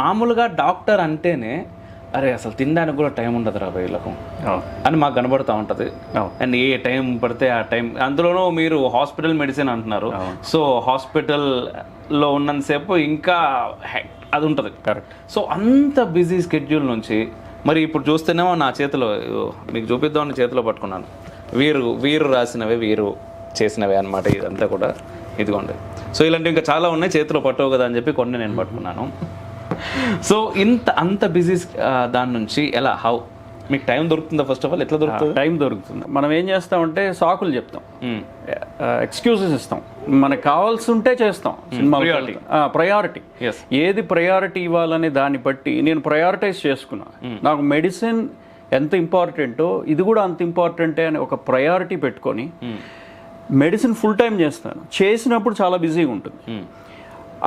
మామూలుగా డాక్టర్ అంటేనే అరే అసలు తినడానికి కూడా టైం ఉండదు రా వీళ్ళకు అని మాకు కనబడుతూ ఉంటుంది. అండ్ ఏ టైం పడితే ఆ టైం, అందులోనూ మీరు హాస్పిటల్ మెడిసిన్ అంటున్నారు. సో హాస్పిటల్లో ఉన్నంతసేపు ఇంకా అది ఉంటుంది. కరెక్ట్. సో అంత బిజీ స్కెడ్యూల్ నుంచి మరి ఇప్పుడు చూస్తేనేమో నా చేతిలో మీకు చూపిద్దామని చేతిలో పట్టుకున్నాను, వీరు రాసినవే వీరు చేసినవే అనమాట ఇదంతా కూడా. ఇదిగోండి. సో ఇలాంటివి ఇంకా చాలా ఉన్నాయి, చేతిలో పట్టవు కదా అని చెప్పి కొన్ని నేను పట్టుకున్నాను. సో అంత బిజీ దాని నుంచి ఎలా మీకు టైం దొరుకుతుందా? ఫస్ట్ ఆఫ్ ఆల్ ఎట్లా దొరుకుతుంది? టైం దొరుకుతుంది. మనం ఏం చేస్తామంటే సాకులు చెప్తాం, ఎక్స్క్యూజెస్ ఇస్తాం, మనకు కావాల్సి ఉంటే చేస్తాం. సినిమా ప్రయారిటీ, ఏది ప్రయారిటీ ఇవ్వాలని దాన్ని బట్టి నేను ప్రయారిటైజ్ చేసుకున్నా. నాకు మెడిసిన్ ఎంత ఇంపార్టెంటో ఇది కూడా అంత ఇంపార్టెంటే అని ఒక ప్రయారిటీ పెట్టుకొని మెడిసిన్ ఫుల్ టైం చేస్తాను. చేసినప్పుడు చాలా బిజీగా ఉంటుంది.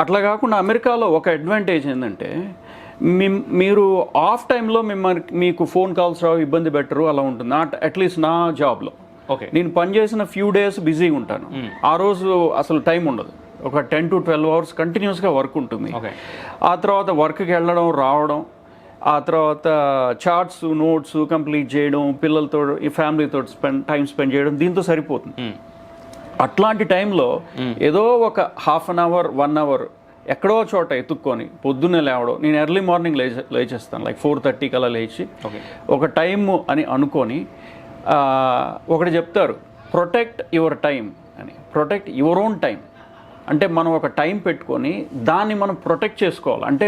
అట్లా కాకుండా అమెరికాలో ఒక అడ్వాంటేజ్ ఏంటంటే మీరు ఆఫ్ టైంలో మీకు ఫోన్ కాల్స్ రావు, ఇబ్బంది పెట్టరు, అలా ఉంటుంది. అట్లీస్ట్ నా జాబ్లో నేను పనిచేసిన ఫ్యూ డేస్ బిజీగా ఉంటాను. ఆ రోజు అసలు టైం ఉండదు. ఒక 10 to 12 hours కంటిన్యూస్గా వర్క్ ఉంటుంది. ఆ తర్వాత వర్క్కి వెళ్ళడం రావడం, ఆ తర్వాత చార్ట్స్ నోట్స్ కంప్లీట్ చేయడం, పిల్లలతో ఫ్యామిలీతో టైం స్పెండ్ చేయడం, దీంతో సరిపోతుంది. అట్లాంటి టైంలో ఏదో ఒక హాఫ్ అన్ అవర్ 1 hour ఎక్కడో చోట ఎత్తుక్కొని పొద్దున్నే లేవడం. నేను ఎర్లీ మార్నింగ్ లేచేస్తాను, లైక్ 4:30 అలా లేచి ఒక టైము అని అనుకొని, ఒకటి చెప్తారు ప్రొటెక్ట్ యువర్ టైం అని. ప్రొటెక్ట్ యువర్ ఓన్ టైం అంటే మనం ఒక టైం పెట్టుకొని దాన్ని మనం ప్రొటెక్ట్ చేసుకోవాలి. అంటే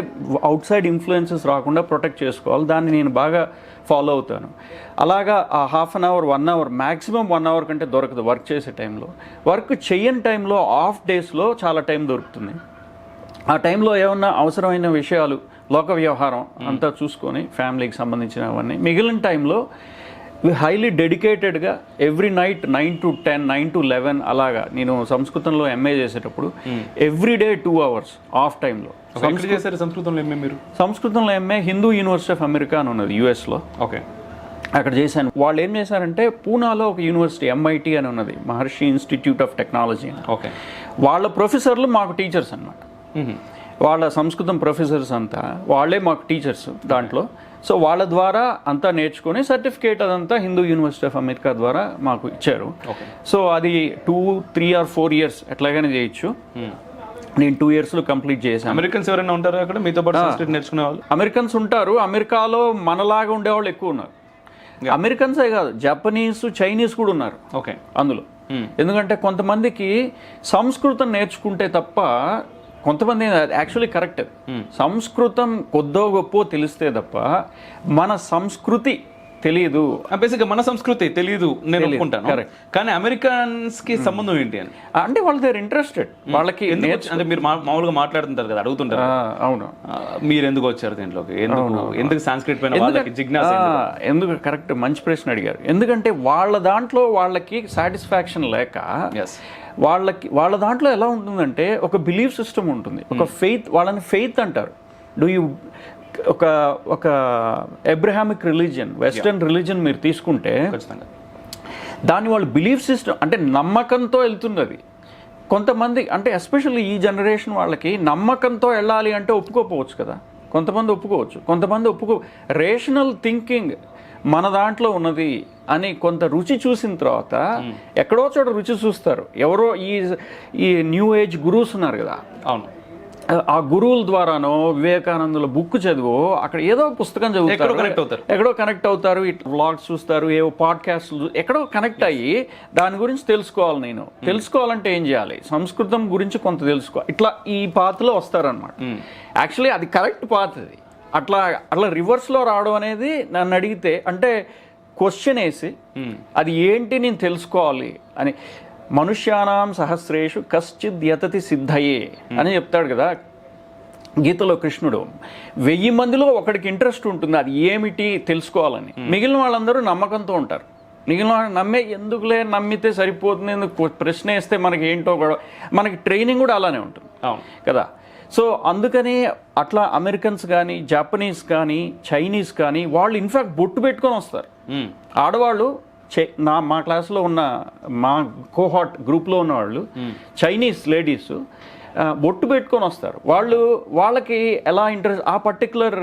అవుట్ సైడ్ ఇన్ఫ్లుయెన్సెస్ రాకుండా ప్రొటెక్ట్ చేసుకోవాలి. దాన్ని నేను బాగా ఫాలో అవుతాను. అలాగా ఆ half an hour 1 hour maximum 1 hour కంటే దొరకదు వర్క్ చేసే టైంలో. వర్క్ చెయ్యని టైంలో ఆఫ్ డేస్లో చాలా టైం దొరుకుతుంది. ఆ టైంలో ఏమన్నా అవసరమైన విషయాలు, లోక వ్యవహారం అంతా చూసుకొని ఫ్యామిలీకి సంబంధించినవన్నీ, మిగిలిన టైంలో హైలీ డెడికేటెడ్గా ఎవ్రీ నైట్ 9 to 10, 9 to 11 అలాగా. నేను సంస్కృతంలో ఎంఏ చేసేటప్పుడు ఎవ్రీ డే 2 hours ఆఫ్ టైంలో. సంస్కృతంలో ఎంఏ మీరు? సంస్కృతంలో MA Hindu university of America అని ఉన్నది యుఎస్లో. ఓకే, అక్కడ చేశాను. వాళ్ళు ఏం చేశారంటే పూనాలో ఒక యూనివర్సిటీ MIT అని ఉన్నది, మహర్షి ఇన్స్టిట్యూట్ ఆఫ్ టెక్నాలజీ. ఓకే, వాళ్ళ ప్రొఫెసర్లు మాకు టీచర్స్ అన్నమాట. వాళ్ళ సంస్కృతం ప్రొఫెసర్స్ అంతా వాళ్ళే మాకు టీచర్స్ దాంట్లో. సో వాళ్ళ ద్వారా అంతా నేర్చుకొని సర్టిఫికేట్ అదంతా హిందూ యూనివర్సిటీ ఆఫ్ అమెరికా ద్వారా మాకు ఇచ్చారు. సో అది 2, 3 or 4 years ఎట్లాగైనా చేయొచ్చు. నేను 2 yearsలో కంప్లీట్ చేశాను. అమెరికన్స్ ఎవరైనా ఉంటారు అక్కడ మీతో పాటు సంస్కృతి నేర్చుకునే వాళ్ళు? అమెరికన్స్ ఉంటారు. అమెరికాలో మనలాగా ఉండేవాళ్ళు ఎక్కువ ఉన్నారు. అమెరికన్సే కాదు, జపనీస్, చైనీస్ కూడా ఉన్నారు. ఓకే, అందులో ఎందుకంటే కొంతమందికి సంస్కృతం నేర్చుకుంటే తప్ప, కొంతమంది యాక్చువల్లీ కరెక్ట్, సంస్కృతం కొద్దో గొప్ప తెలిస్తే తప్ప మన సంస్కృతి తెలియదు. బేసిక్గా మన సంస్కృతి తెలియదు, నేను ఒప్పుకుంటాను. కానీ అమెరికన్స్ కి సంబంధం ఏంటి అని అంటే వాళ్ళు దేర్ ఇంట్రెస్టెడ్. వాళ్ళకి అంటే మీరు మామూలుగా మాట్లాడుతుంటారు కదా, అడుగుతుంటారు. అవును, మీరు ఎందుకు వచ్చారు దీంట్లోకి, ఎందుకు సంస్కృతి పైన వాళ్ళకి జిజ్ఞాస ఎందుకు? కరెక్ట్, మంచి ప్రశ్న అడిగారు. ఎందుకంటే వాళ్ళ దాంట్లో వాళ్ళకి సాటిస్ఫాక్షన్ లేక, వాళ్ళ దాంట్లో ఎలా ఉంటుందంటే ఒక బిలీఫ్ సిస్టమ్ ఉంటుంది, ఒక ఫెయిత్, వాళ్ళని ఫెయిత్ అంటారు. ఒక అబ్రహామిక్ రిలీజియన్, వెస్టర్న్ రిలీజియన్ మీరు తీసుకుంటే దాన్ని వాళ్ళు బిలీఫ్ సిస్టమ్ అంటే నమ్మకంతో వెళ్తుంది అది. కొంతమంది అంటే ఎస్పెషల్లీ ఈ జనరేషన్ వాళ్ళకి నమ్మకంతో వెళ్ళాలి అంటే ఒప్పుకోకపోవచ్చు కదా. కొంతమంది ఒప్పుకోవచ్చు, కొంతమంది రేషనల్ థింకింగ్ మన దాంట్లో ఉన్నది అని కొంత రుచి చూసిన తర్వాత ఎక్కడో చోట రుచి చూస్తారు. ఎవరో ఈ న్యూ ఏజ్ గురూస్ ఉన్నారు కదా, అవును, ఆ గురువుల ద్వారానో వివేకానందుల బుక్ చదివో అక్కడ ఏదో పుస్తకం చదువుతారు, ఎక్కడో కనెక్ట్ అవుతారు, వ్లాగ్స్ చూస్తారు, ఏవో పాడ్కాస్ట్లు, ఎక్కడో కనెక్ట్ అయ్యి దాని గురించి తెలుసుకోవాలి. నేను తెలుసుకోవాలంటే ఏం చేయాలి, సంస్కృతం గురించి కొంత తెలుసుకోవాలి, ఇట్లా ఈ పాత్లో వస్తారనమాట. యాక్చువల్లీ అది కరెక్ట్ పాత్. అది అట్లా రివర్స్లో రావడం అనేది నన్ను అడిగితే అంటే క్వశ్చన్ వేసి అది ఏంటి నేను తెలుసుకోవాలి అని. మనుష్యానాం సహస్రేషు కశ్చిద్ యతతి సిద్ధయే అని చెప్తాడు కదా గీతలో కృష్ణుడు. 1000 మందిలో ఒకడికి ఇంట్రెస్ట్ ఉంటుంది, అది ఏమిటి తెలుసుకోవాలని. మిగిలిన వాళ్ళందరూ నమ్మకంతో ఉంటారు. మిగిలిన వాళ్ళు ఎందుకులే నమ్మితే సరిపోతుంది, ఎందుకు ప్రశ్న వేస్తే మనకి ఏంటో కూడా. మనకి ట్రైనింగ్ కూడా అలానే ఉంటుంది కదా. సో అందుకని అట్లా అమెరికన్స్ కానీ, జపనీస్ కానీ, చైనీస్ కానీ వాళ్ళు ఇన్ఫ్యాక్ట్ బొట్టు పెట్టుకొని వస్తారు. ఆడవాళ్ళు మా క్లాస్లో ఉన్న మా కోహాట్ గ్రూప్లో ఉన్న వాళ్ళు చైనీస్ లేడీస్ బొట్టు పెట్టుకొని వస్తారు. వాళ్ళకి ఎలా ఇంట్రెస్ట్, ఆ పర్టికులర్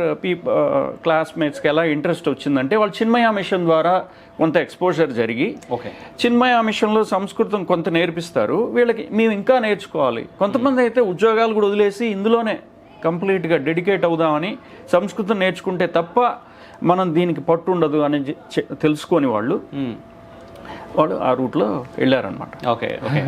క్లాస్మేట్స్కి ఎలా ఇంట్రెస్ట్ వచ్చిందంటే వాళ్ళు చిన్మయ మిషన్ ద్వారా కొంత ఎక్స్పోజర్ జరిగి, ఓకే, చిన్మయ మిషన్లో సంస్కృతం కొంత నేర్పిస్తారు వీళ్ళకి, మేము ఇంకా నేర్చుకోవాలి. కొంతమంది అయితే ఉద్యోగాలు కూడా వదిలేసి ఇందులోనే కంప్లీట్గా డెడికేట్ అవుదామని, సంస్కృతం నేర్చుకుంటే తప్ప మనం దీనికి పట్టు ఉండదు అని తెలుసుకొని వాళ్ళు ఆ రూట్లో వెళ్ళారనమాట. Okay okay.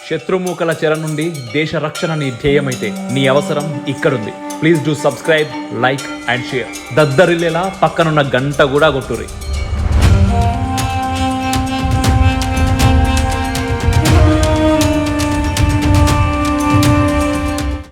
శత్రుమూకల చెర నుండి దేశ రక్షణ నీ ధ్యేయమైతే నీ అవసరం ఇక్కడుంది. Please do subscribe, like and share. దద్దరిల్లేలా పక్కనున్న గంట కూడా కొట్టుర్రి.